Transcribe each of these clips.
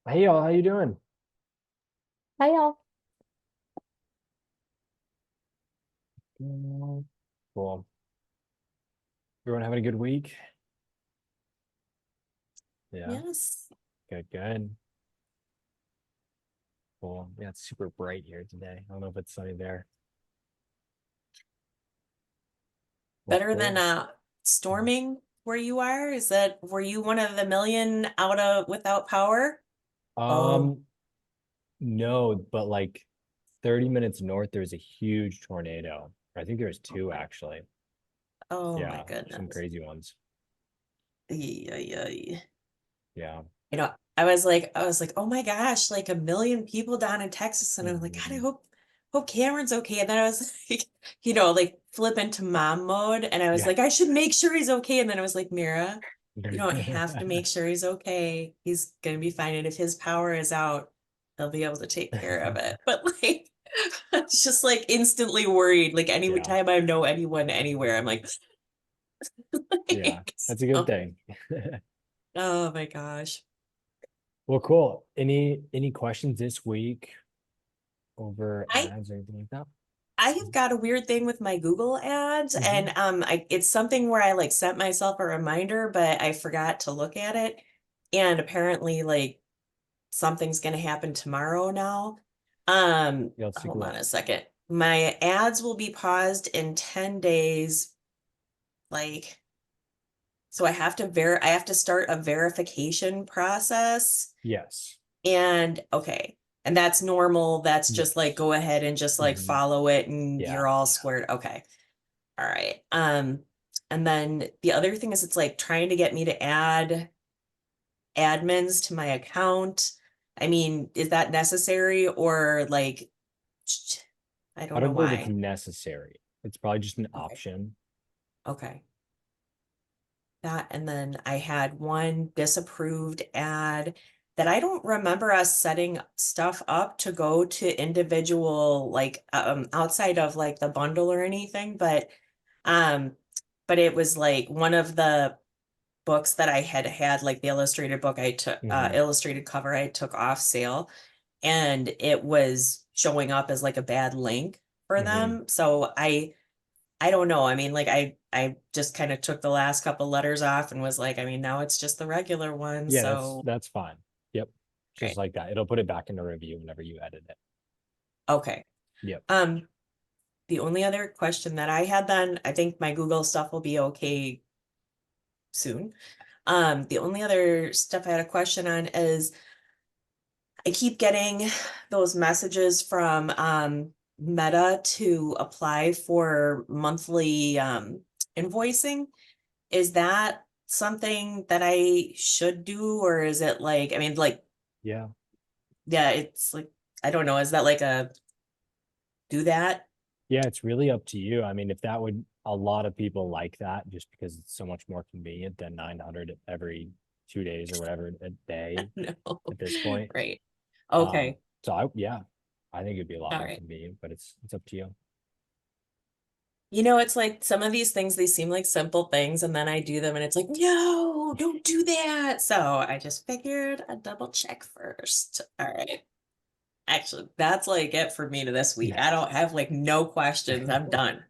Hey y'all, how you doing? Hi, y'all. Mm, Cool. Everyone having a good week? Yeah, Yes. good, good. Cool. Yeah, it's super bright here today. I don't know if it's sunny there. Well, Better than cool. storming where you are? Were you one of the million out of without power? Oh, Um, no, but like 30 minutes north, there's a huge tornado. I think there's oh two my, actually. oh my Yeah, some goodness. crazy ones. Ay, ay, ay. Yeah. I was like, oh my gosh, like a million people down in Texas. And I'm like, God, I Mhm. hope Cameron's okay. And then I was like, like flip into mom mode. And I was Yeah. like, I should make sure he's okay. And then I was like, Mira, you don't have to make sure he's okay. He's gonna be fine. And if his power is out, he'll be able to take care of it. But like, it's just like instantly worried. Like any Yeah. time I know anyone anywhere, I'm like, Yeah. like, That's a good so- thing. oh my gosh. Well, cool. Any questions this week over I ads or anything like that? I have got a weird thing with my Google ads, and Hmm. it's something where I like sent myself a reminder, but I forgot to look at it. And apparently, like something's gonna happen tomorrow now. Yeah, let's take a Hold on look. a second. My ads will be paused in 10 days, like so I have to start a verification process. Yes. And okay. And that's normal. That's just like Yes. go ahead and just like Hmm. follow it and Yeah. you're all squared. Okay. All right. And then the other thing is it's like trying to get me to add admins to my account. I mean, is that necessary or like I I don't know don't believe it's why. necessary. It's probably just an Okay. option. Okay. That and then I had one disapproved ad that I don't remember us setting stuff up to go to individual like outside of like the bundle or anything, um but it was like one of the books that I had had, like the illustrated book I took, Hmm. illustrated cover I took off sale, and it was showing up as like a bad link for Hmm. them. So I don't know. I mean, like I just kind of took the last couple letters off and was like, I mean, now it's just the regular one. Yeah, that's So, that's fine. Yep. Just right. like that. It'll put it back into review whenever you edit it. Okay. Yep. Um, the only other question that I had then, I think my Google stuff will be okay soon. The only other stuff I had a question on is I keep getting those messages from Meta to apply for monthly invoicing. Is that something that I should do, or is it like, I mean, like, Yeah. yeah, it's like, I don't know, is that like a do that? Yeah, it's really up to you. I mean, if that would a lot of people like that just because it's so much more convenient than 900 every 2 days or whatever a day No. at this point. Right. Um, Okay. so yeah, I think it'd be a lot All more right. convenient, but it's up to you. It's like some of these things, they seem like simple things, and then I do them and it's like, no, don't do that. So I just figured I'd double check first. All right. Actually, that's like it for me to this week. I don't have like no questions. I'm done.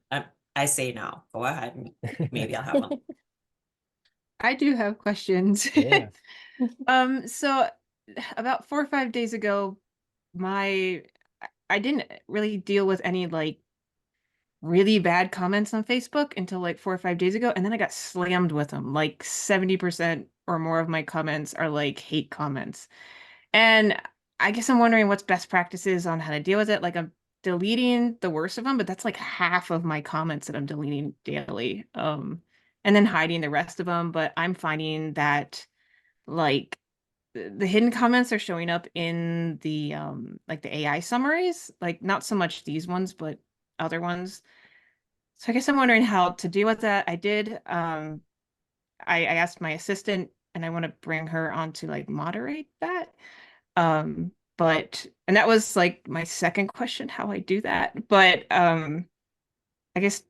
I say no. Go ahead. Maybe I'll have one. I do have questions. Yeah. So about 4 or 5 days ago, my I didn't really deal with any like really bad comments on Facebook until like 4 or 5 days ago, and then I got slammed with them. Like 70% or more of my comments are like hate comments. And I guess I'm wondering what's best practices on how to deal with it. Like I'm deleting the worst of them, but that's like half of my comments that I'm deleting daily. And then hiding the rest of them. But I'm finding that like the hidden comments are showing up in the like the AI summaries, like not so much these ones, but other ones. So I guess I'm wondering how to deal with that. I asked my assistant and I want to bring her on to like moderate that. But and that was like my second question, how I do that. But I guess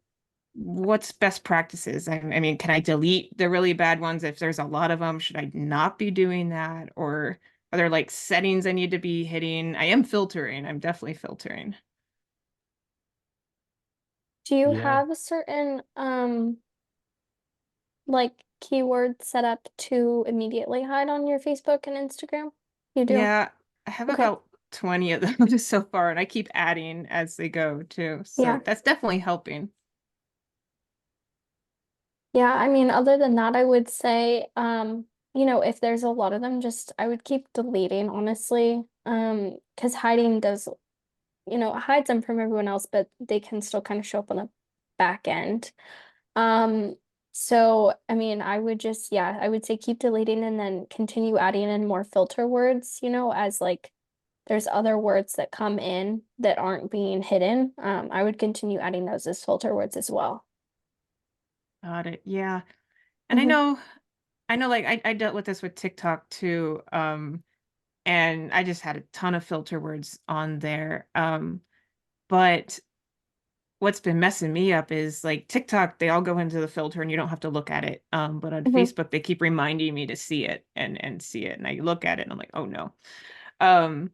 what's best practices? I mean, can I delete the really bad ones if there's a lot of them? Should I not be doing that? Or Are there like settings I need to be hitting? I am filtering. I'm definitely filtering. Do you Yeah. have a certain like keyword set up to immediately hide on your Facebook and Instagram? You do? Yeah, I have Okay. about 20 of them so far, and I keep adding as they go too. So Yeah. that's definitely helping. Yeah, I mean, other than that, I would say, if there's a lot of them, just I would keep deleting, honestly. Because hiding does, it hides them from everyone else, but they can still kind of show up on the back end. Um, so I mean, I would say keep deleting and then continue adding in more filter words, as like there's other words that come in that aren't being hidden. I would continue adding those as filter words as well. Got it. Yeah. And Hmm. I know like I dealt with this with TikTok too. And I just had a ton of filter words on there. But what's been messing me up is like TikTok, they all go into the filter and you don't have to look at it. But on Hmm. Facebook, they keep reminding me to see it and see it. And I look at it and I'm like, oh no. Um,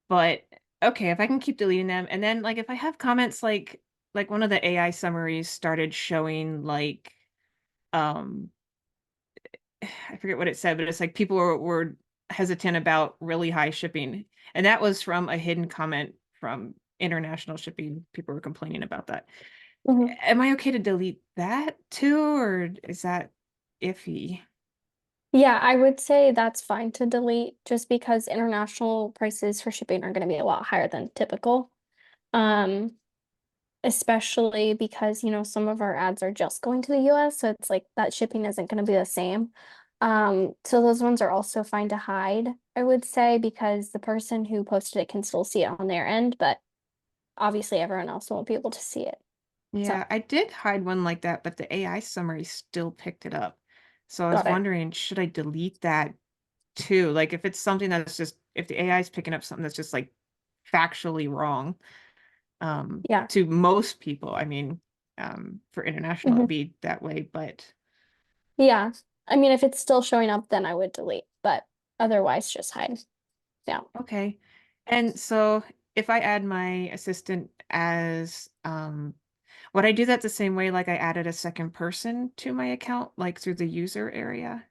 but okay, if I can keep deleting them, and then like if I have comments like one of the AI summaries started showing like um I forget what it said, but it's like people were hesitant about really high shipping. And that was from a hidden comment from international shipping. People were complaining about that. Hmm. Am I okay to delete that too, or is that iffy? Yeah, I would say that's fine to delete just because international prices for shipping are going to be a lot higher than typical. Um, Especially because, some of our ads are just going to the US, so it's like that shipping isn't going to be the same. So those ones are also fine to hide, I would say, because the person who posted it can still see it on their end, but obviously everyone else won't be able to see it. So, Yeah, I did hide one like that, but the AI summary still picked it up. So I was got it. wondering, should I delete that too? Like if it's something that's just if the AI is picking up something that's just like factually wrong, Yeah. to most people, I mean, for international Hmm. it'd be that way, but Yeah. I mean, if it's still showing up, then I would delete, but otherwise just hide. Yeah. okay. And so if I add my assistant as would I do that the same way like I added a second person to my account, like through the user area?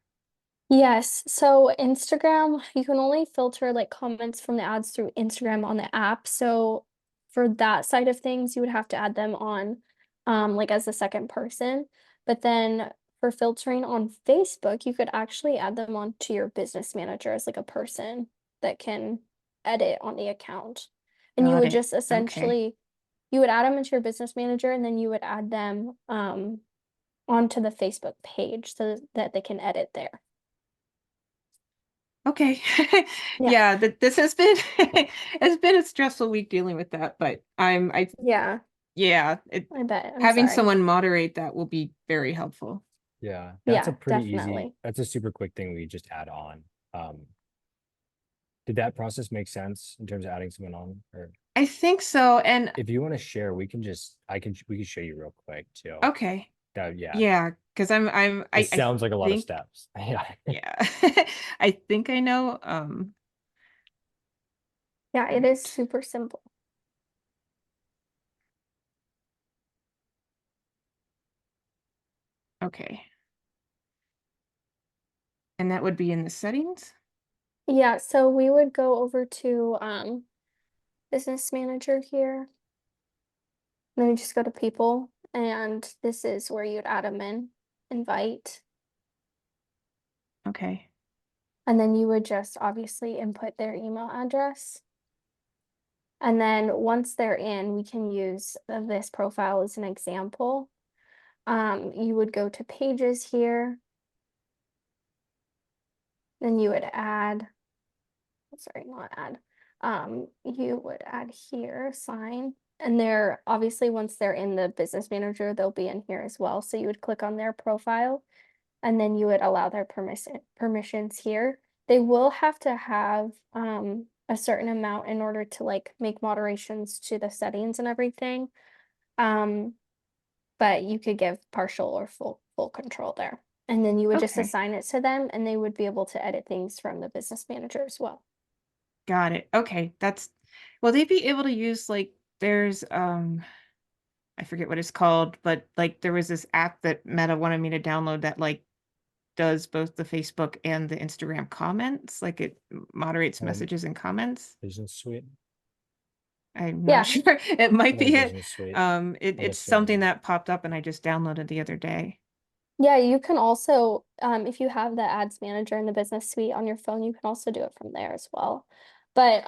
Yes, so Instagram, you can only filter like comments from the ads through Instagram on the app. So for that side of things, you would have to add them on like as a second person. But then for filtering on Facebook, you could actually add them on to your business manager as like a person that can edit on the account. And you Got would it. just Okay. essentially you would add them into your business manager and then you would add them onto the Facebook page so that they can edit there. Okay. Yeah. Yeah, this has been it's been a stressful week dealing with that, but I Yeah. yeah, I bet. I'm having sorry. someone moderate that will be very helpful. Yeah, Yeah, definitely. that's a super quick thing we just add on. Did that process make sense in terms of adding someone on? Or I think so. And if you want to share, we can show you real quick too. okay. That, yeah, Yeah, because it I sounds like a lot of think steps. Yeah. yeah. I think I know. Yeah, it is Right. super simple. Okay. And that would be in the settings? Yeah, so we would go over to business manager here. Then you just go to people and this is where you'd add them in, invite, Okay. and then you would just obviously input their email address. And then once they're in, we can use this profile as an example. You would go to pages here, then you would add sorry, not add. You would add here, sign, and they're obviously once they're in the business manager, they'll be in here as well. So you would click on their profile and then you would allow their permissions here. They will have to have a certain amount in order to like make moderations to the settings and everything. Um, but you could give partial or full control there. And then you would just Okay. assign it to them and they would be able to edit things from the business manager as well. Got it. Okay. Will they be able to use like there's I forget what it's called, but like there was this app that Meta wanted me to download that like does both the Facebook and the Instagram comments, like it moderates messages and comments. Business Suite. I'm Yeah. not sure. It might Probably be it. Business Suite. It's assuming. something that popped up and I just downloaded the other day. Yeah, you can also, if you have the ads manager in the business suite on your phone, you can also do it from there as well. But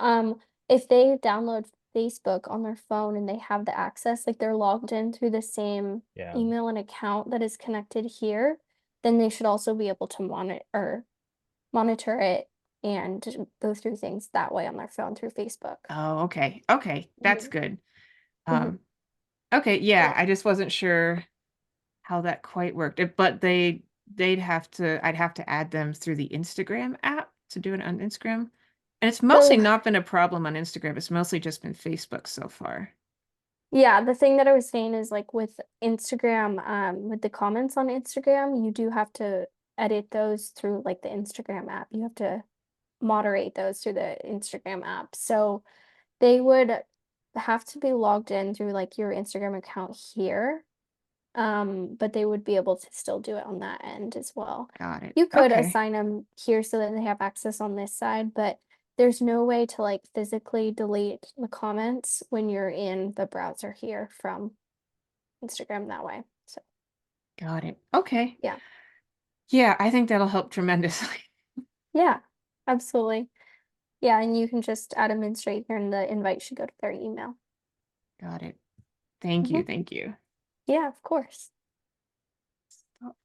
if they download Facebook on their phone and they have the access, like they're logged in through the same Yeah. email and account that is connected here, then they should also be able to monitor it and go through things that way on their phone through Facebook. Oh, okay. Okay. That's Mhm. good. Mhm. Okay, yeah, Yeah. I just wasn't sure how that quite worked. But I'd have to add them through the Instagram app to do it on Instagram. And it's mostly So not been a problem on Instagram. It's mostly just been Facebook so far. yeah, the thing that I was saying is like with Instagram, with the comments on Instagram, you do have to edit those through like the Instagram app. You have to moderate those through the Instagram app. So they would have to be logged in through like your Instagram account here. But they would be able to still do it on that end as well. Got it. You could Okay. assign them here so that they have access on this side, but there's no way to like physically delete the comments when you're in the browser here from Instagram that way. So Got it. Okay. yeah. Yeah, I think that'll help tremendously. Yeah, absolutely. Yeah, and you can just add them in straight here and the invite should go to their email. Got it. Thank you. Mhm. Thank you. Yeah, of course. Stop.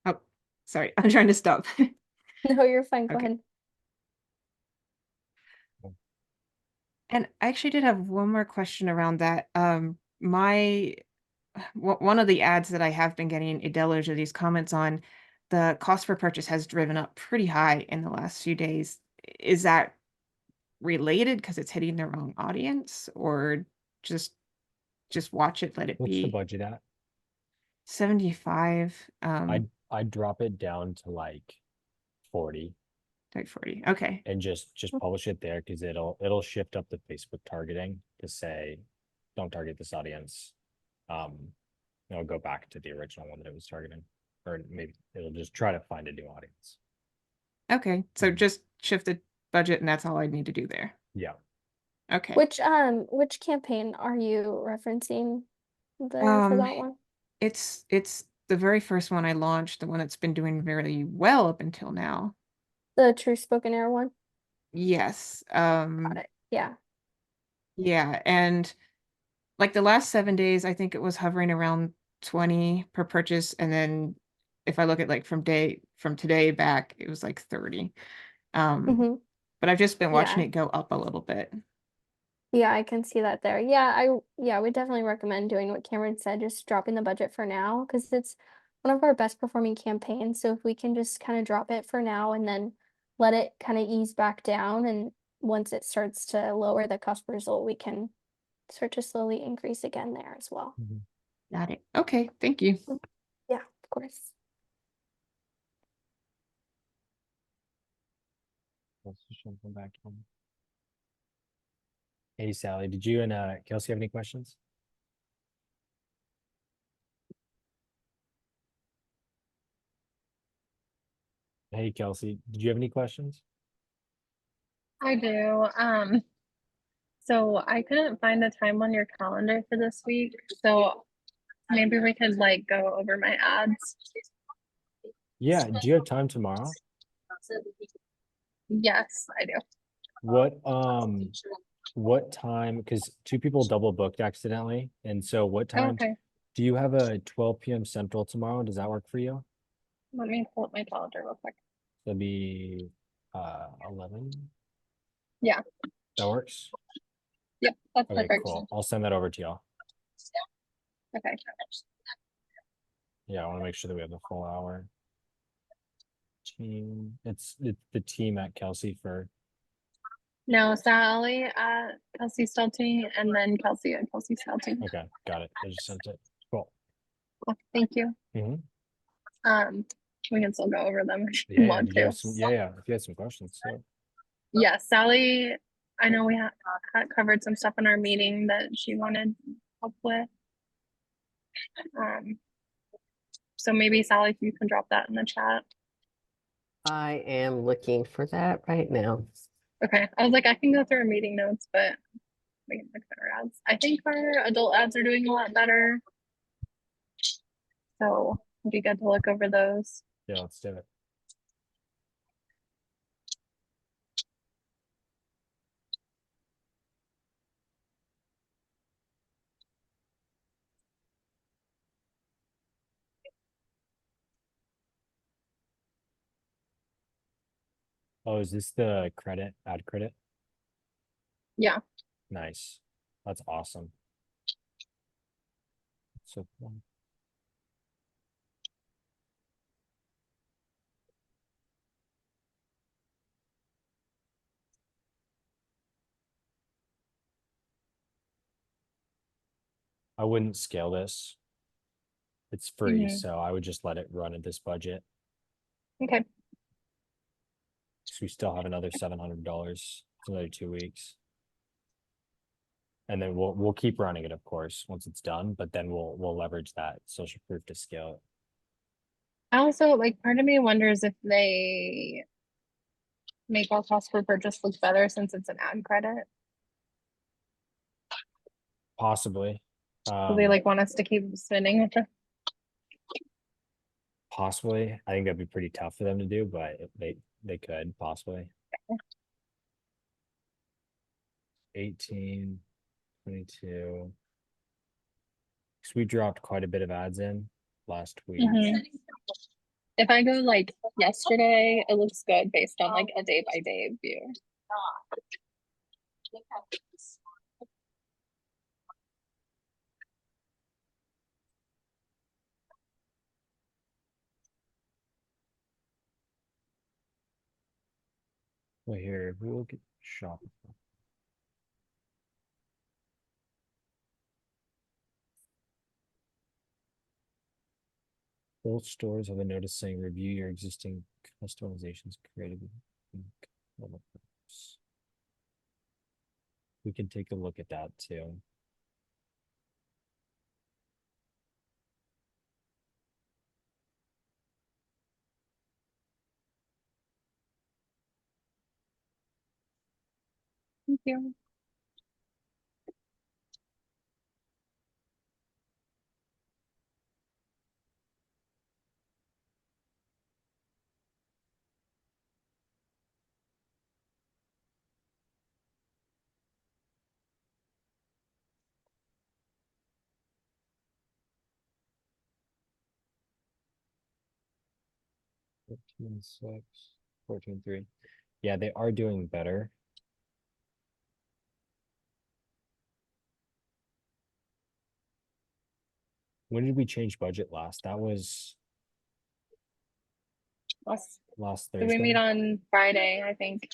Oh, sorry. I'm trying to stop. No, you're fine. Go Okay. ahead. And I actually did have one more question around that. One of the ads that I have been getting a deluge of these comments on, the cost per purchase has driven up pretty high in the last few days. Is that related because it's hitting the wrong audience, or just watch it, let it What's the be? budget at? 75, I'd drop it down to like 40 like 40. Okay. and just publish it there because it'll shift up the Facebook targeting to say, don't target this audience. It'll go back to the original one that it was targeting, or maybe it'll just try to find a new audience. Okay. So Mhm. just shift the budget and that's all I need to do there. Yeah. Okay. Which campaign are you referencing there for that one? It's the very first one I launched, the one that's been doing very well up until now. The True Spoken Air one? Yes. Got it. Yeah. Yeah, and like the last 7 days, I think it was hovering around 20 per purchase, and then if I look at like from today back, it was like 30. Mm-hmm. But I've just been watching Yeah. it go up a little bit. Yeah, I can see that there. I would definitely recommend doing what Cameron said, just dropping the budget for now because it's one of our best performing campaigns. So if we can just kind of drop it for now and then let it kind of ease back down, and once it starts to lower the cost per result, we can start to slowly increase again there as well. Got it. Okay, thank you. Yeah, of course. Let's just jump back in. Hey Sally, did you and Kelsey have any questions? Hey Kelsey, did you have any questions? I do. So I couldn't find a time on your calendar for this week. So maybe we could like go over my ads. Yeah, do you have time tomorrow? Yes, I do. What time, because two people double booked accidentally, and so what time Okay. do you have? A 12 p.m. Central tomorrow? Does that work for you? Let me pull up my calendar real quick. That'd be 11. Yeah. That works. Yep, that's Okay, perfect. cool. I'll send that over to y'all. Okay. Yeah, I want to make sure that we have the full hour. Team, it's the team at Kelsey for. No, Sally at Kelsey Stelty and then Kelsey at Kelsey Stelty. Okay, got it. I just sent it. Cool. Cool. Thank you. Mhm. We can still go over them if you Yeah, want did you to. have some, yeah, if you had some questions, so. Yeah, Sally, I know we had covered some stuff in our meeting that she wanted help with. So maybe Sally, if you can drop that in the chat. I am looking for that right now. Okay, I was like, I can go through our meeting notes, but we can look at our ads. I think our adult ads are doing a lot better. So it'd be good to look over those. Yeah, let's do it. Oh, is this the ad credit? Yeah. Nice. That's awesome. So I wouldn't scale this. It's free, Mhm. so I would just let it run at this budget. Okay. So we still have another $700. It's another 2 weeks. And then we'll keep running it, of course, once it's done, but then we'll leverage that social proof to scale it. I also like part of me wonders if they make our cost per purchase look better since it's an ad credit. Possibly. So they like want us to keep spending with it. Possibly. I think that'd be pretty tough for them to do, but they could possibly. 18, 22. So we dropped quite a bit of ads in last week. Mhm. If I go like yesterday, it looks good based on like a day by day view. Well, here, we will get Shopify. Both stores have a notice saying review your existing customizations created. We can take a look at that too. Thank you. Fourteen 6, 14 3. Yeah, they are doing better. When did we change budget last? That was last Did we meet Thursday. on Friday, I think.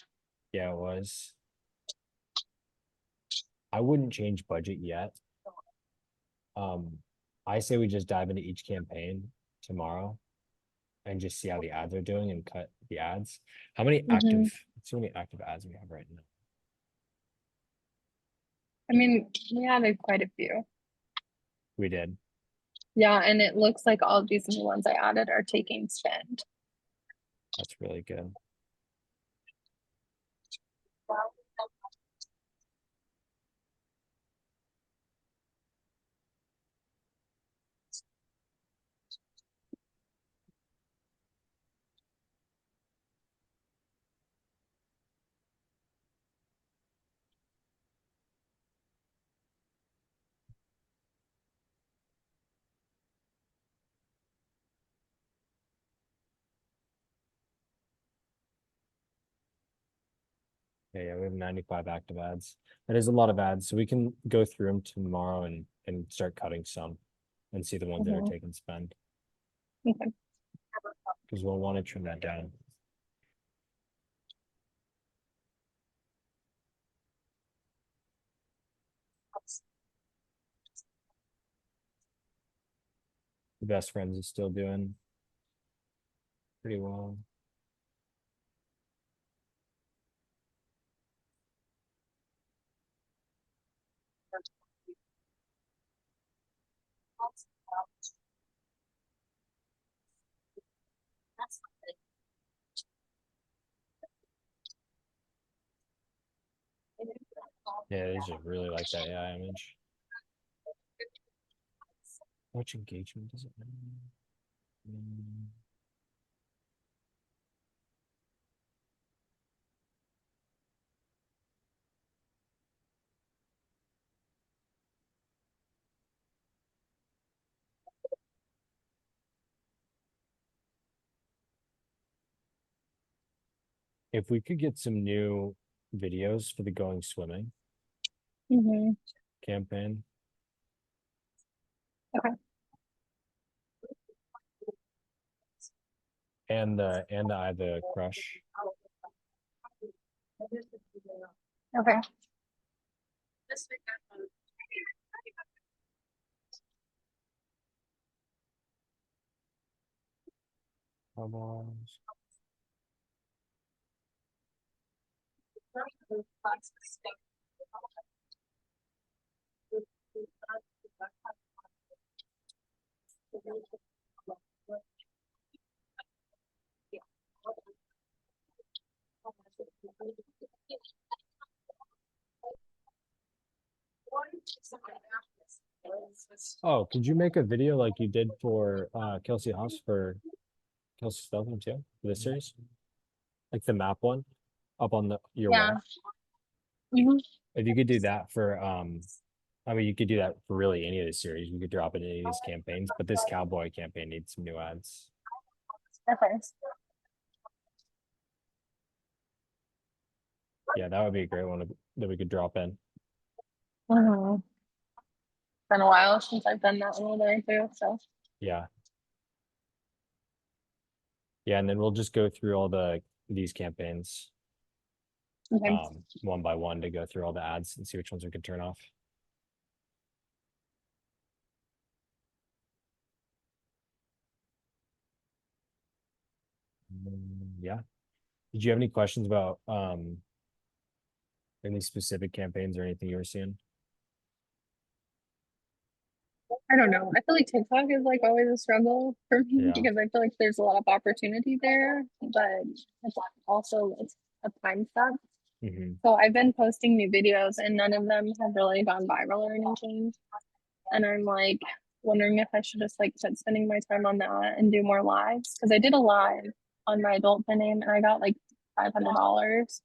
Yeah, it was. I wouldn't change budget yet. I say we just dive into each campaign tomorrow and just see how the ads are doing and cut the ads. How many active, so many active ads we have right now? I mean, we added quite a few. We did. Yeah, and it looks like all of these new ones I added are taking spend. That's really good. Yeah, we have 95 active ads. That is a lot of ads. So we can go through them tomorrow and start cutting some and see the ones that are taking spend. Okay. Because we'll want to trim that down. The best friends is still doing pretty well. Yeah, they just really like that AI image. Which engagement does it mean? If we could get some new videos for the going swimming Mm-hmm. campaign. Okay. And I have the crush. Okay. Cowboys. Oh, could you make a video like you did for Kelsey Haas for Kelsey Spelman too for this series? Like the map one up on your Yeah. wall. Mm-hmm. If you could do that for I mean you could do that for really any of the series. We could drop it in any of these campaigns, but this cowboy campaign needs some new ads. Okay. Yeah, that would be a great one that we could drop in. Mm-hmm. Been a while since I've done that one there too, so. Yeah. Yeah, and then we'll just go through all these campaigns Okay. one by one to go through all the ads and see which ones we can turn off. Yeah. Did you have any questions about any specific campaigns or anything you were seeing? I don't know. I feel like TikTok is like always a struggle for me Yeah. because I feel like there's a lot of opportunity there, but it's also it's a time suck. Mm-hmm. So I've been posting new videos and none of them have really gone viral or anything. And I'm like wondering if I should just like quit spending my time on that and do more lives. Because I did a live on my adult pen name and I got like $500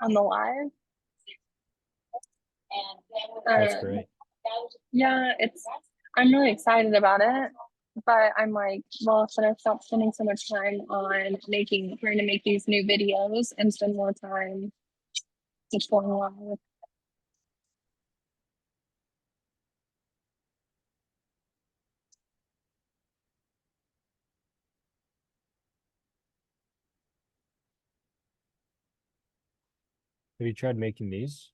on the live. That's Um, great. yeah, I'm really excited about it. But I'm like, well, should I stop spending so much time on trying to make these new videos and spend more time just going live? Have you tried making these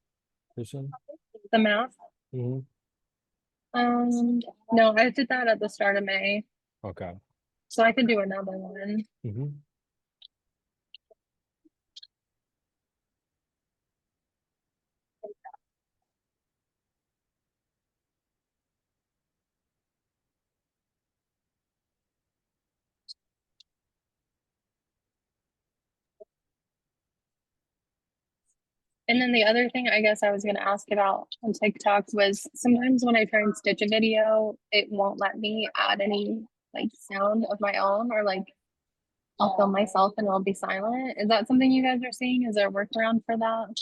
person? The map. Mm-hmm. No, I did that at the start of May, Okay. so I could do another one. Mm-hmm. And then the other thing I guess I was going to ask about on TikTok was sometimes when I try and stitch a video, it won't let me add any like sound of my own or like I'll film myself and it'll be silent. Is that something you guys are seeing? Is there a workaround for that?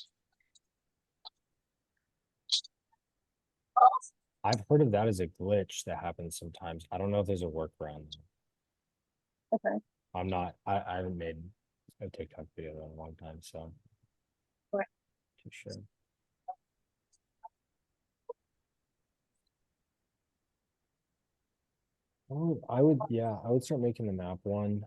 I've heard of that as a glitch that happens sometimes. I don't know if there's a workaround. Okay. I haven't made a TikTok video in a long time, so Right. too sure. I would start making the map one.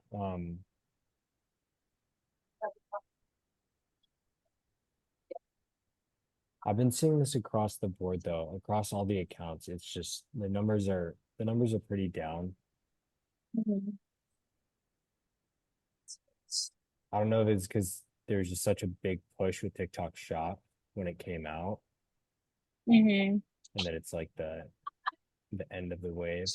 I've been seeing this across the board though, across all the accounts. It's just the numbers are pretty down. Mhm. I don't know if it's because there's just such a big push with TikTok Shop when it came out, Mm-hmm. and that it's like the end of the wave.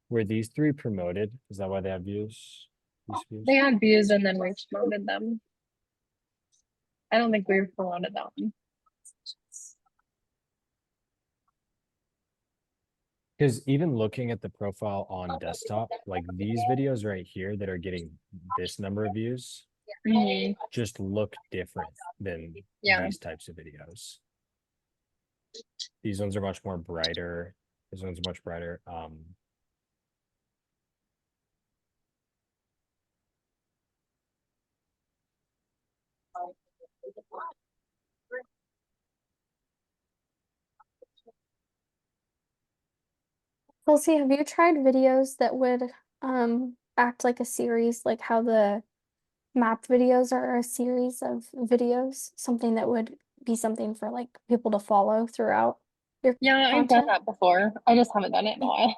Were these three promoted? Is that why they have views? These views? They had views and then we promoted them. I don't think we promoted that one. Because even looking at the profile on desktop, like these videos right here that are getting this number of views Mhm. just look different than Yeah. these types of videos. These ones are much more brighter. This one's much brighter. Kelsey, have you tried videos that would act like a series, like how the map videos are a series of videos? Something that would be something for like people to follow throughout your Yeah, I've done content? that before. I just haven't done it in a while.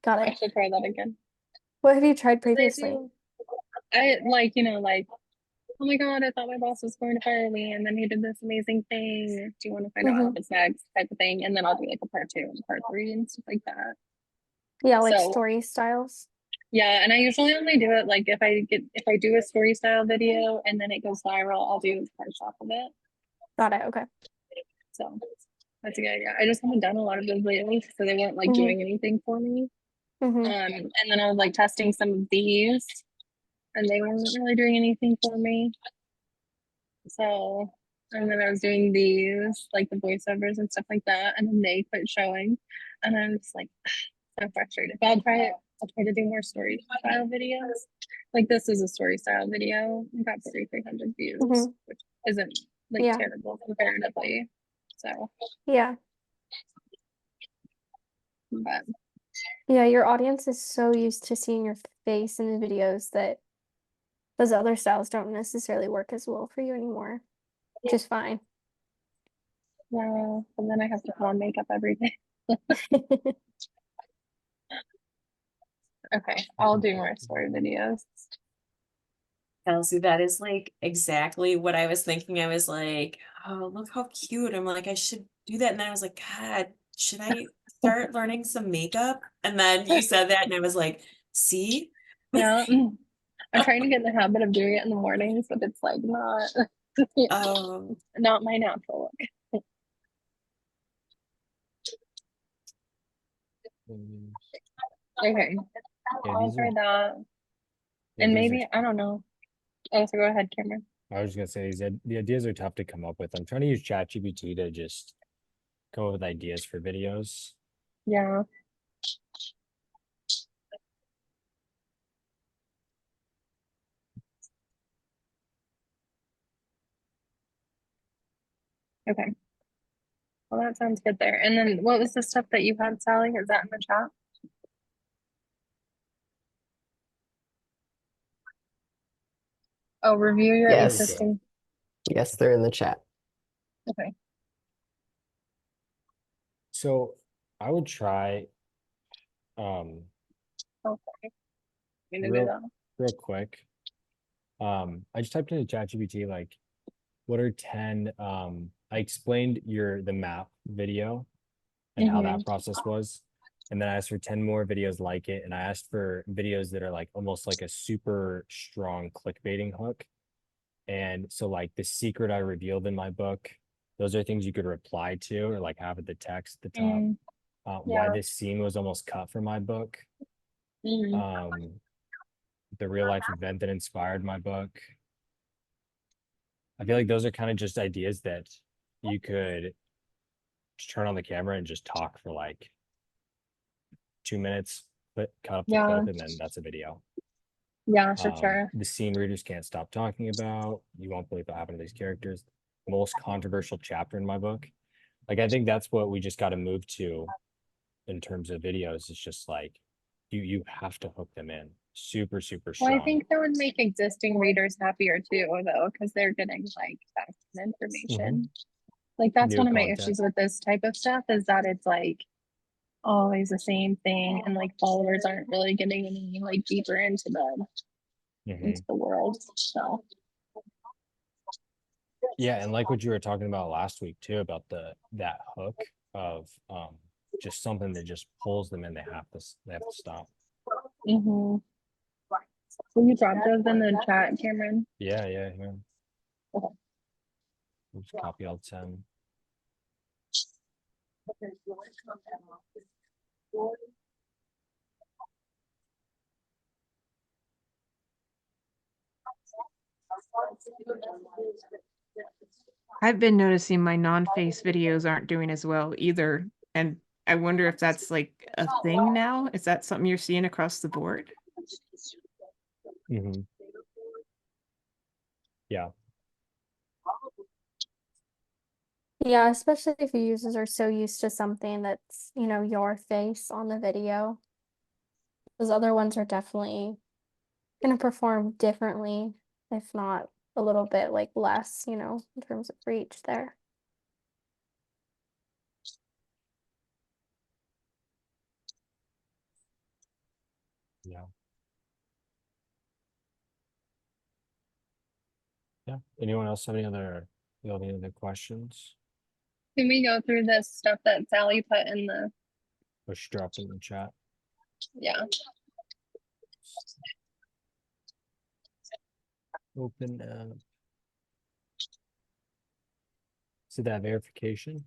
Got I it. should try that again. What have you tried They previously? do. I like, like, oh my God, I thought my boss was going to fire me and then he did this amazing thing. Do you want to find out Mhm. what's next type of thing? And then I'll do like a part 2 and part 3 and stuff like that. Yeah, like So story styles. yeah, and I usually only do it like if I do a story style video and then it goes viral, I'll do parts off of it. Got it. Okay. So that's a good idea. I just haven't done a lot of those lately, so they weren't like Mhm. doing anything for me. Mhm. And then I was like testing some of these, and they weren't really doing anything for me. So, and then I was doing these, like the voiceovers and stuff like that, and then they quit showing, and I'm just like so frustrated. But I'll try it. I'll try to do more story style videos. Like this is a story style video. I got 4,300 views, Mhm. which isn't like Yeah. terrible comparatively. So, Yeah. but Yeah, your audience is so used to seeing your face in the videos that those other styles don't necessarily work as well for you anymore. Which is fine. yeah, and then I have to put on makeup every day. Okay, I'll do more story videos. Kelsey, that is like exactly what I was thinking. I was like, oh, look how cute. I'm like, I should do that. And then I was like, God, should I start learning some makeup? And then you said that, and I was like, see? Yeah, I'm trying to get in the habit of doing it in the mornings, but it's like not Oh, not my natural look. Okay, Yeah, I'll these try are, that. yeah, And these are, maybe I don't know. Oh, so go ahead, Cameron. I was just gonna say the ideas are tough to come up with. I'm trying to use ChatGPT to just come up with ideas for videos. Yeah. Okay. Well, that sounds good there. And then what was the stuff that you had, Sally? Is that in the chat? Oh, review your Yes. existing. Yes, they're in the chat. Okay. So I would try Okay. I'm gonna do real that. real quick. I just typed into ChatGPT like what are 10 I explained the map video and how that process was. And then I asked for 10 more videos like it. And I asked for videos that are like almost like a super strong clickbaiting hook. And so like the secret I revealed in my book, those are things you could reply to or like have at the text at the top. Why Yeah. this scene was almost cut from my book. Mhm. The real life event that inspired my book. I feel like those are kind of just ideas that you could just turn on the camera and just talk for like 2 minutes, cut up the Yeah. clip, and then that's a video. Yeah, for sure. The scene readers can't stop talking about. You won't believe what happened to these characters. Most controversial chapter in my book. Like I think that's what we just got to move to in terms of videos. It's just like you have to hook them in. super, super Well, strong. I think that would make existing readers happier too, though, because they're getting like that information. Like that's New one of my content. issues with this type of stuff is that it's like always the same thing, and like followers aren't really getting any like deeper into the world. So Yeah, and like what you were talking about last week too, about that hook of just something that just pulls them in. They have to stop. will you drop those in the chat, Cameron? Yeah. Okay. Just copy all 10. I've been noticing my non-face videos aren't doing as well either. And I wonder if that's like a thing now. Is that something you're seeing across the board? Yeah. Yeah, especially if your users are so used to something that's, your face on the video. Those other ones are definitely gonna perform differently, if not a little bit like less, in terms of reach there. Yeah. Anyone else have any other questions? Can we go through this stuff that Sally put in the Push drop in the chat. yeah? Open so that verification.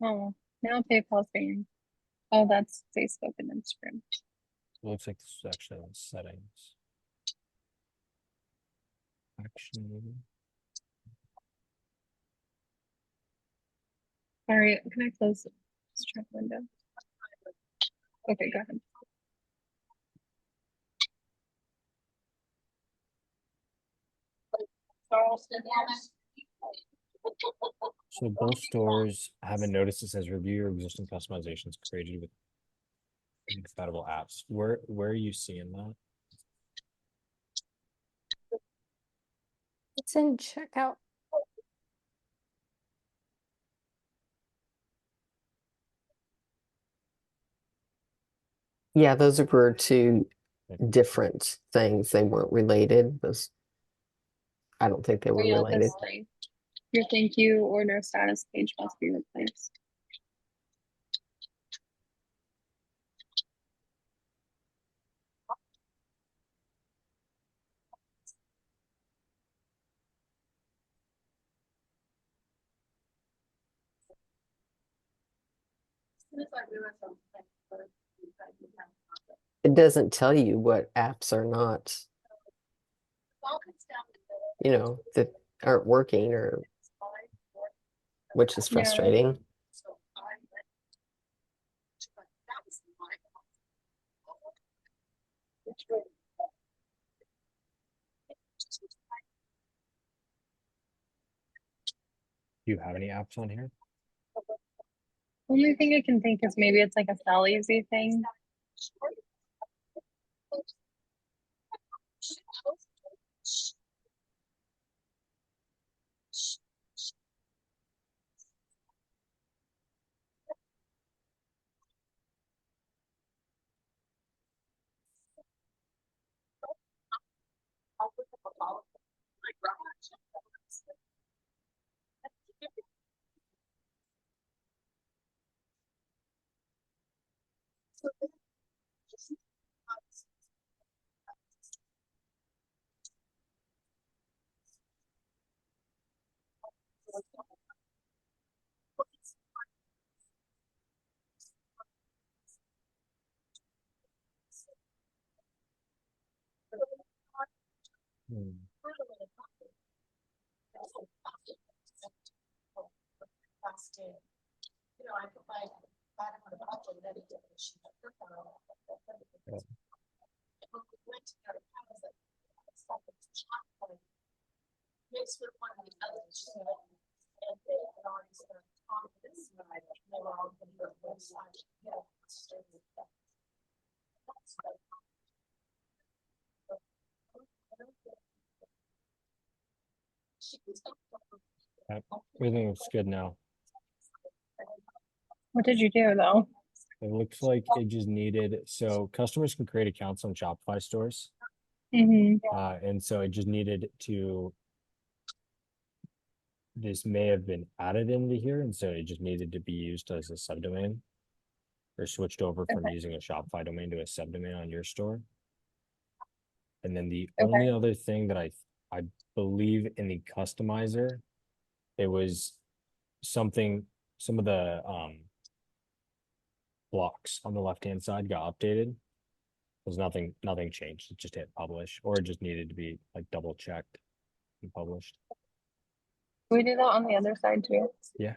Oh, now PayPal's being. Oh, that's Facebook and Instagram. Looks like this is actually on settings. Action. All right, can I close this chat window? Okay, go ahead. So both stores have a notice that says review your existing customizations created with compatible apps. Where are you seeing that? It's in checkout. Yeah, those were two different things. They weren't related. I don't think they were Yeah, related. this thing. Your thank you order status page must be replaced. It doesn't tell you what apps are not, that aren't working or which is Yeah. frustrating. Do you have any apps on here? Only thing I can think is maybe it's like a sell easy thing. Everything looks good now. What did you do though? It looks like it just needed, so customers can create accounts on Shopify stores. Mm-hmm. And so it just needed to, this may have been added into here, and so it just needed to be used as a subdomain. Or switched over from Okay. using a Shopify domain to a subdomain on your store. And then the Okay. only other thing that I believe in the customizer, it was something, some of the blocks on the left-hand side got updated. There's nothing changed. It just hit publish, or it just needed to be like double checked and published. Can we do that on the other side too? Yeah.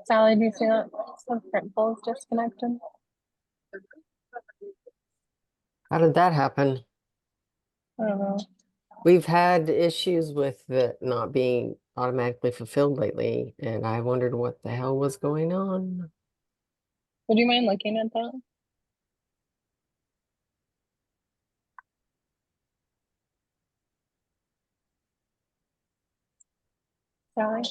Sally, do you see that? The printful is disconnected. How did that happen? I don't know. We've had issues with it not being automatically fulfilled lately, and I wondered what the hell was going on. Would you mind looking at that? Sally?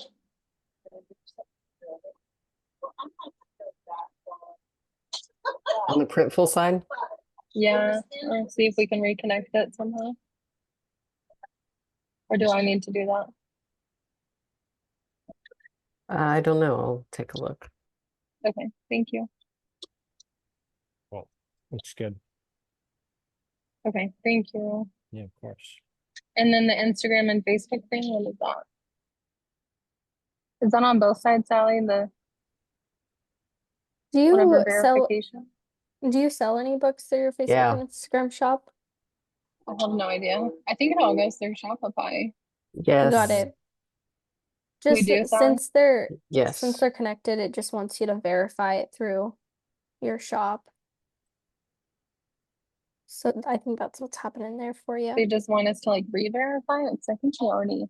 On the Printful side? Yeah, I'll see if we can reconnect it somehow. Or do I need to do that? I don't know. I'll take a look. Okay, thank you. Well, looks good. Okay, thank you. Yeah, of course. And then the Instagram and Facebook thing, what is that? Is that on both sides, Sally? The Do whatever you sell verification? do you sell any books through your Facebook Yeah. and Instagram shop? I have no idea. I think it all goes through Shopify. Yes. Got it. We Just do, Sally? since they're Yes. connected, it just wants you to verify it through your shop. So I think that's what's happening there for you. They just want us to like re-verify it, because I think you already.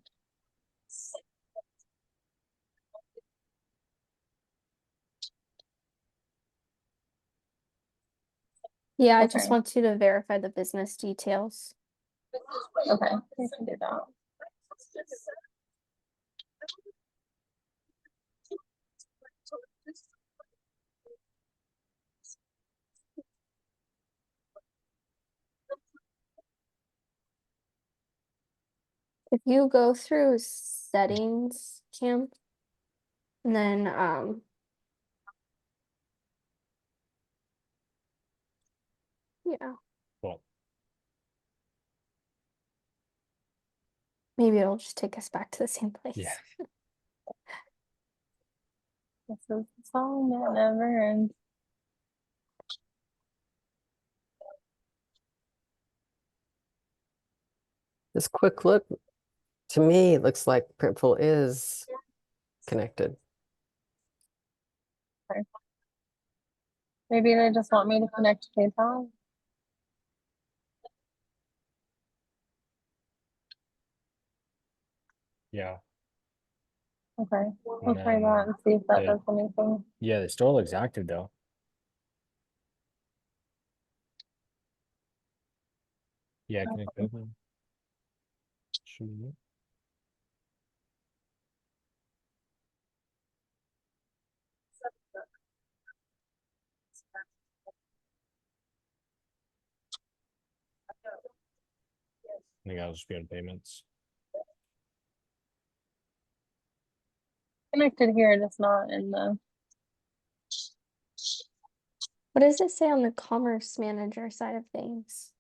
Yeah, I just Okay. want you to verify the business details. Okay, we can do that. If you go through settings, Kim, and then yeah, Well, maybe it'll just take us back to the same place. yeah. This is the song that never ends. This quick look, to me, it looks like Printful is connected. Maybe they just want me to connect to PayPal. Yeah. Okay, we'll And try then that and see if that the- does anything. Yeah, the store looks active though. Yeah, connect open. Should be it. I think I'll just be on payments. Connected here, just not in the. What does it say on the commerce manager side of things?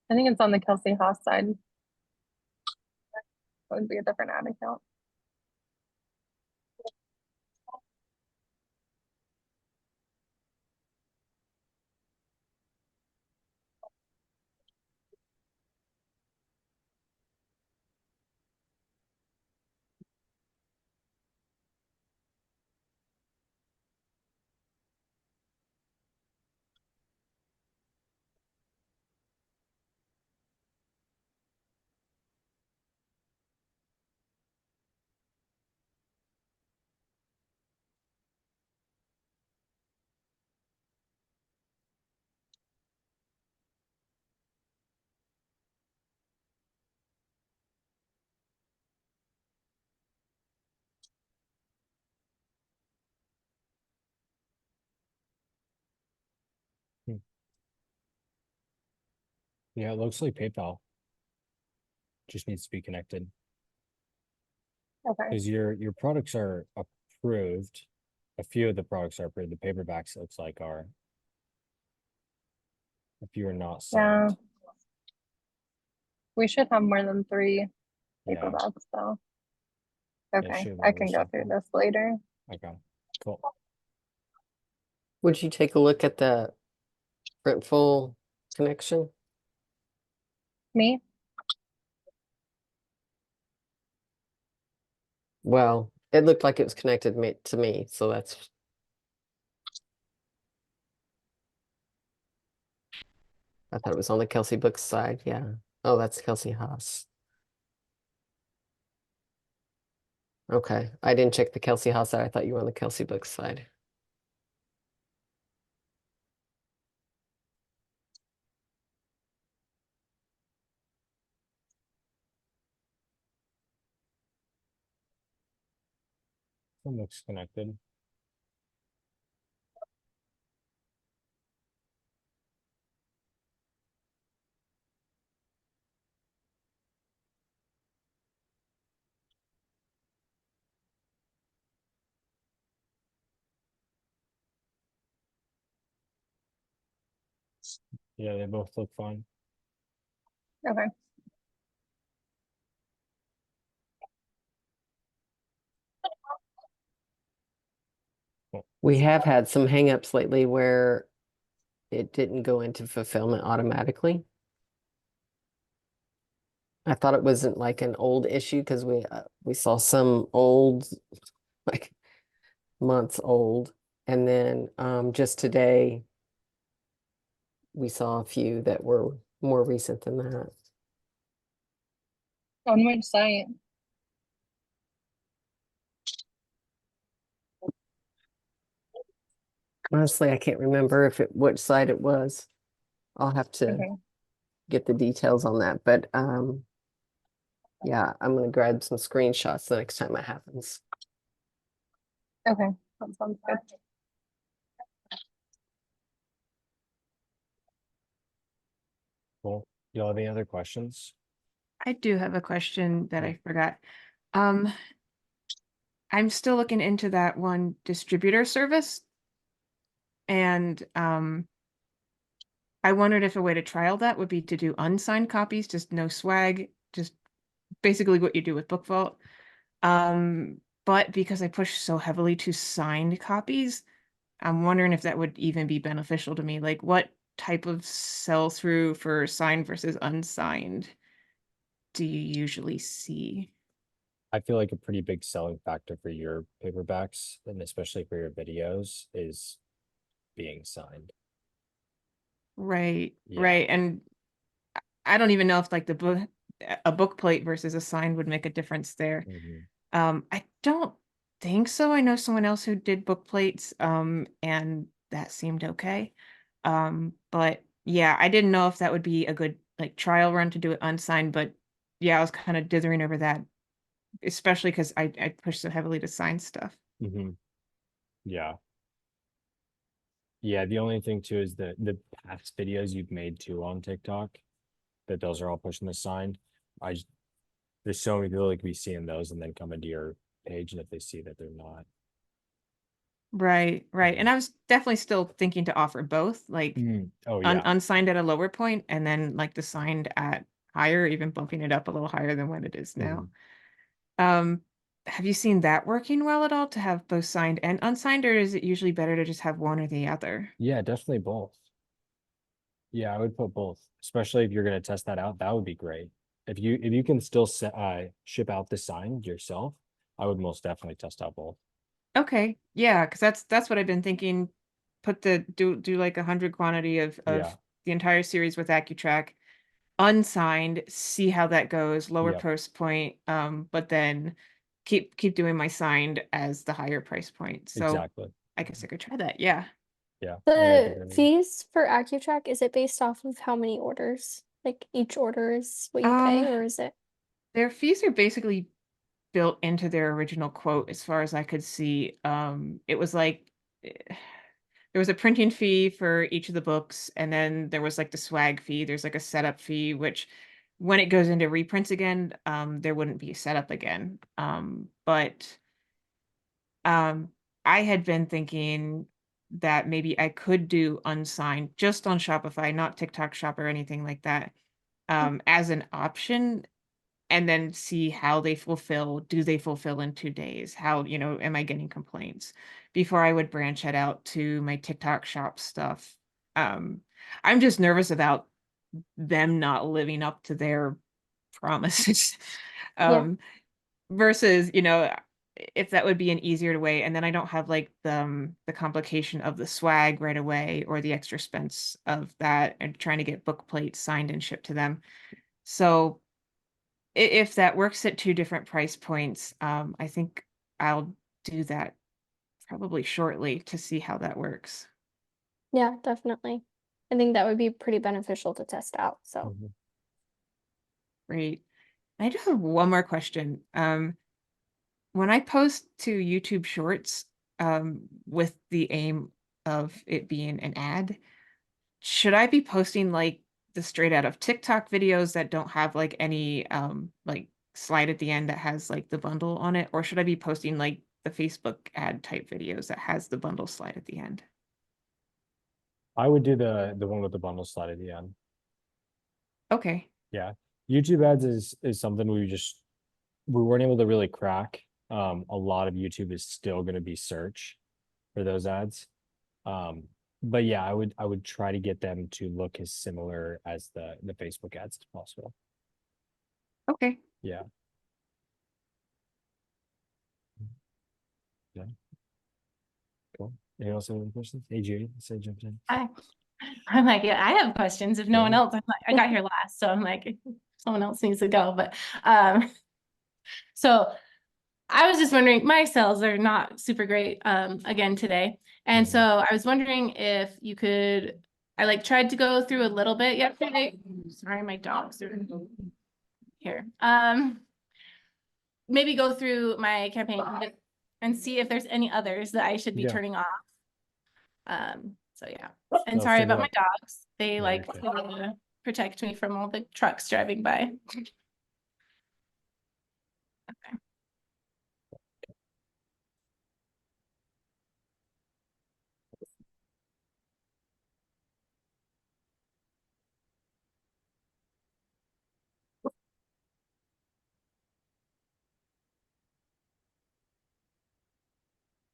I think it's on the Kelsey Haas side. It would be a different ad account. Yeah, it looks like PayPal. Just needs to be connected. Okay. Because your products are approved. A few of the products are approved. The paperbacks, it looks like, are. A few are not Yeah. signed. We should have more than 3 Yeah. paperbacks though. Yeah, Okay, should have I more can go stuff. through this later. Okay, cool. Would you take a look at the Printful connection? Me? Well, it looked like it was connected to me, so that's. I thought it was on the Kelsey Books side, yeah. Oh, that's Kelsey Haas. Okay, I didn't check the Kelsey Haas side. I thought you were on the Kelsey Books side. It looks connected. Yeah, they both look fine. Okay. We have had some hangups lately where it didn't go into fulfillment automatically. I thought it wasn't like an old issue because we saw some old, like months old, and then just today we saw a few that were more recent than that. On which site? Honestly, I can't remember which site it was. I'll have to Okay. get the details on that, but yeah, I'm gonna grab some screenshots the next time it happens. Okay, that sounds good. Cool. Y'all have any other questions? I do have a question that I forgot. I'm still looking into that one distributor service. And I wondered if a way to trial that would be to do unsigned copies, just no swag, just basically what you do with Book Vault. But because I push so heavily to signed copies, I'm wondering if that would even be beneficial to me. Like, what type of sell-through for signed versus unsigned do you usually see? I feel like a pretty big selling factor for your paperbacks and especially for your videos is being signed. Right, Yeah. right. And I don't even know if like a book plate versus a sign would make a difference there. Mhm. I don't think so. I know someone else who did book plates, and that seemed okay. But yeah, I didn't know if that would be a good like trial run to do it unsigned, but yeah, I was kind of dithering over that, especially because I push so heavily to sign stuff. Mhm. Yeah. Yeah, the only thing too is the past videos you've made too on TikTok, that those are all pushing the sign. I just, there's so many people that could be seeing those and then come into your page, and if they see that they're not. Right, right. And Mhm. I was definitely still thinking to offer both, like Oh yeah. unsigned at a lower point and then like the signed at higher, even bumping it up a little higher than what it is now. Um, have you seen that working well at all to have both signed and unsigned, or is it usually better to just have one or the other? Yeah, definitely both. Yeah, I would put both, especially if you're gonna test that out. That would be great. If you can still ship out the sign yourself, I would most definitely test out both. Okay, yeah, because that's what I've been thinking. Put the do like 100 quantity Yeah. of the entire series with AccuTrack, unsigned, see how that goes, lower Yep. price point, but then keep doing my signed as the higher price point. So Exactly. I guess I could try that. Yeah. Yeah. I think that'd be The great. fees for AccuTrack, is it based off of how many orders? Like each order is what you pay, Um, or is it? their fees are basically built into their original quote as far as I could see. It was like there was a printing fee for each of the books, and then there was like the swag fee. There's like a setup fee, which when it goes into reprints again, there wouldn't be a setup again. But um, I had been thinking that maybe I could do unsigned just on Shopify, not TikTok Shop or anything like that, as an option, and then see how they fulfill. Do they fulfill in 2 days? How, am I getting complaints before I would branch it out to my TikTok Shop stuff? Um, I'm just nervous about them not living up to their promises. Yeah. um, versus, if that would be an easier way, and then I don't have like the complication of the swag right away or the extra expense of that and trying to get book plates signed and shipped to them. So if that works at two different price points, I think I'll do that probably shortly to see how that works. Yeah, definitely. I think that would be pretty beneficial to test out. So, Mhm. Great. I just have one more question. When I post to YouTube Shorts, with the aim of it being an ad, should I be posting like the straight out of TikTok videos that don't have like any like slide at the end that has like the bundle on it, or should I be posting like the Facebook ad type videos that has the bundle slide at the end? I would do the one with the bundle slide at the end. Okay. Yeah. YouTube ads is something we weren't able to really crack. A lot of YouTube is still going to be search for those ads. But yeah, I would try to get them to look as similar as the Facebook ads as possible. Okay. Yeah. Yeah. Cool. Anyone else have any questions? Hey, Judy, say jump in. I'm like, yeah, I have questions. If no one Yeah. else, I'm like, I got here last, so I'm like, someone else needs to go. But so I was just wondering, my sales are not super great again today. And so I was wondering if you could, I like tried to go through a little bit yesterday. Sorry, my dogs are here. Maybe go through my campaign and see if there's any others that I should be Yeah. turning off. So yeah. And No, sorry send it about my up. dogs. They No, like you're good. to protect me from all the trucks driving by.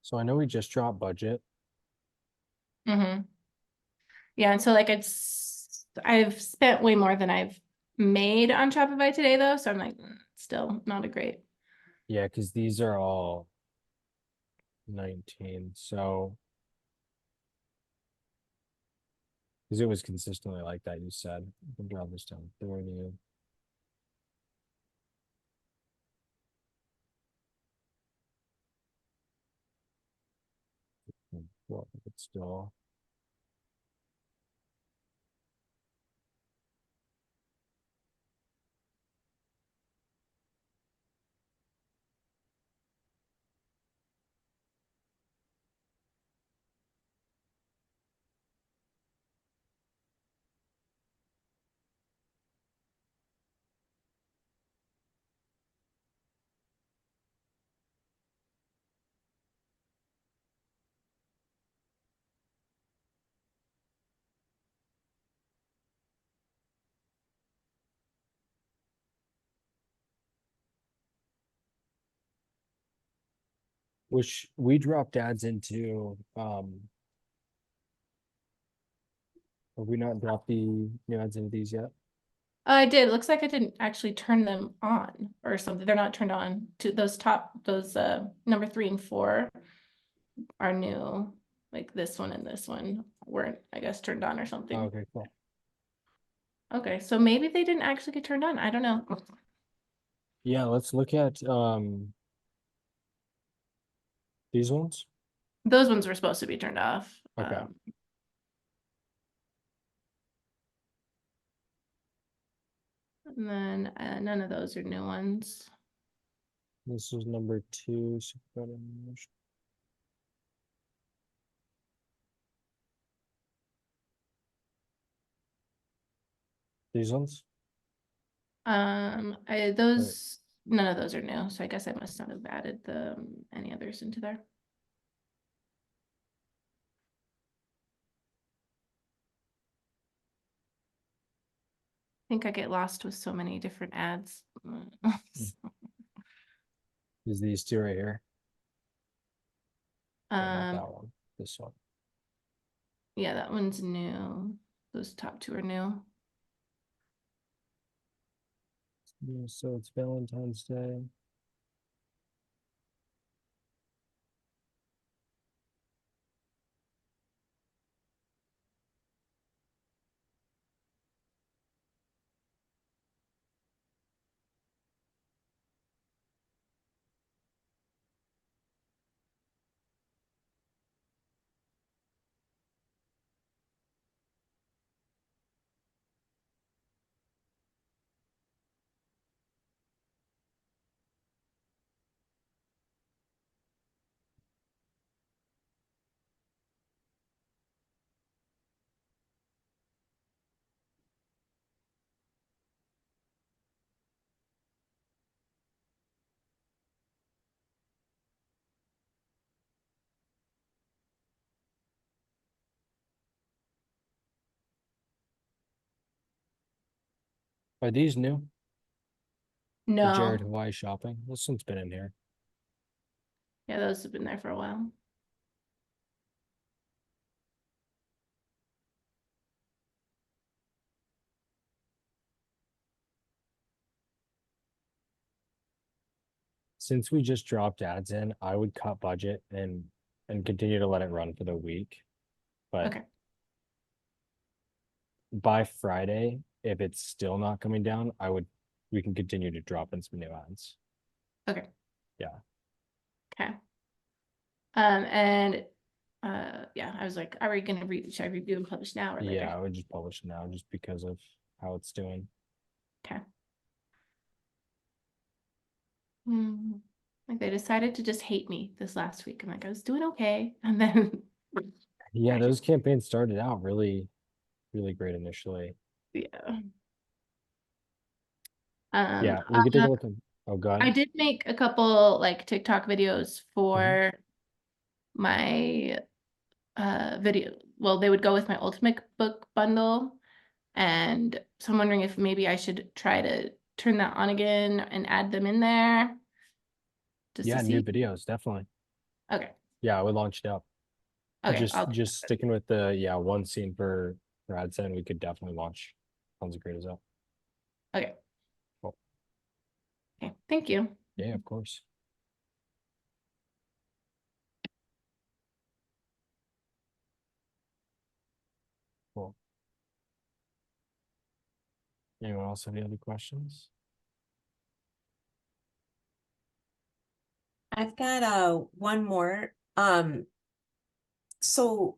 So I know we just dropped budget. Mm-hmm. Yeah, and so like I've spent way more than I've made on Shopify today though, so I'm like, still not a great Yeah, because these are all 19, so. Because it was consistently like that, you said. You can drop this down 30. Well, it's still. Which we dropped ads into, have we not dropped the new ads into these yet? I did. Looks like I didn't actually turn them on or something. They're not turned on. To those number 3 and 4 are new. Like this one and this one weren't, I guess, turned on or something. Okay, cool. Okay, so maybe they didn't actually get turned on. I don't know. Yeah, let's look at these ones. Those ones were supposed to be turned off. Okay. And then none of those are new ones. This is number 2. These ones? None of those are new, so I guess I must not have added any others into there. I think I get lost with so many different ads. Is these 2 right here? Or not Um, that one. This one. yeah, that one's new. Those top 2 are new. Yeah, so it's Valentine's Day. Are these new? The Jared No, Hawaii shopping? This one's been in here. yeah, those have been there for a while. Since we just dropped ads in, I would cut budget and continue to let it run for the week. But Okay. by Friday, if it's still not coming down, we can continue to drop in some new ads. Okay. Yeah. Okay. And yeah, I was like, are we gonna should I review and publish now or later? Yeah, I would just publish it now just because of how it's doing. Okay. Like they decided to just hate me this last week. I'm like, I was doing okay. And then Yeah, those campaigns started out really, really great initially. yeah. Yeah, we could take a look at, oh god. I did make a couple like TikTok videos for my video. Well, they would go with my Ultimate Book bundle. And so I'm wondering if maybe I should try to turn that on again and add them in there. Just Yeah, to new see. videos, definitely. Okay. Yeah, I would launch it up. Okay. Just sticking with the one scene per ad set, we could definitely launch tons of creators up. Okay. Cool. Okay. Thank you. Yeah, of course. Anyone else have any other questions? I've got one more. So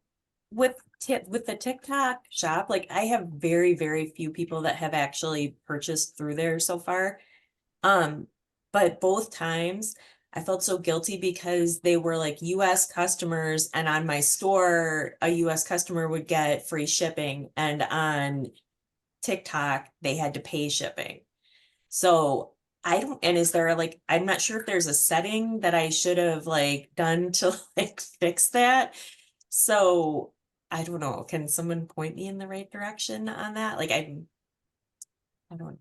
with the TikTok shop, like I have very, very few people that have actually purchased through there so far. But both times I felt so guilty because they were like US customers, and on my store, a US customer would get free shipping, and on TikTok, they had to pay shipping. So I don't, and is there like, I'm not sure if there's a setting that I should have like done to like fix that. So I don't know. Can someone point me in the right direction on that? Like I don't,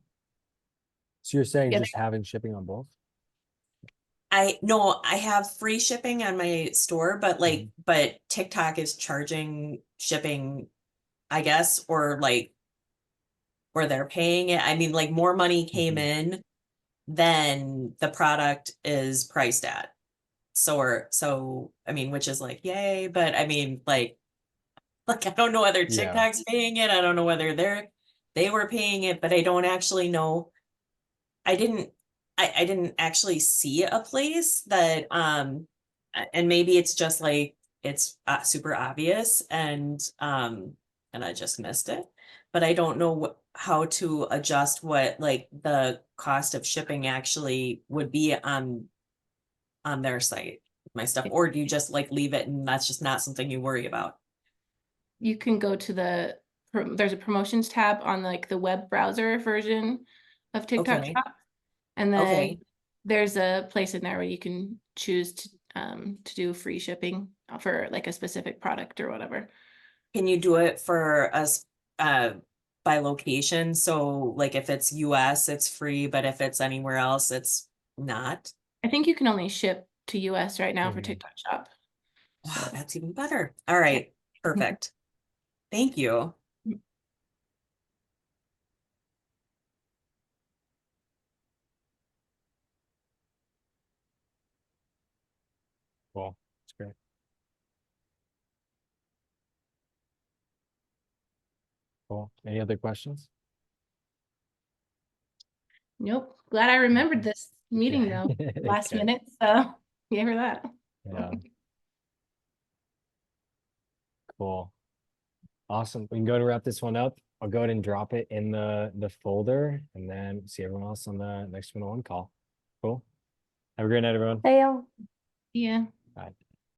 So you're saying Yeah, just having shipping on both? I no, I have free shipping on my store, but like, Mhm. but TikTok is charging shipping, I guess, or like, or they're paying it. I mean, like more money came Mhm. in than the product is priced at. So I mean, which is like, yay, but I mean, like I don't know whether Yeah. TikTok's paying it. I don't know whether they were paying it, but I don't actually know. I didn't I didn't actually see a place that and maybe it's just like it's super obvious and I just missed it. But I don't know how to adjust what like the cost of shipping actually would be on their site, my stuff, or do you just like leave it and that's just not something you worry about? you can go to there's a promotions tab on like the web browser version of TikTok Okay. Shop. And then Okay. there's a place in there where you can choose to do free shipping for like a specific product or whatever. Can you do it for us by location? So like if it's US, it's free, but if it's anywhere else, it's not. I think you can only ship to US right now for Mhm. TikTok Shop. Wow, So that's even better. All right. Perfect. Thank you. Cool. That's great. Cool. Any other questions? nope. Glad I remembered this meeting Yeah. though, last Okay. minute. So gave her that. Yeah. Cool. Awesome. We can go to wrap this one up. I'll go ahead and drop it in the folder and then see everyone else on the next one call. Cool. Have a great night, everyone. Fail. Yeah. Bye.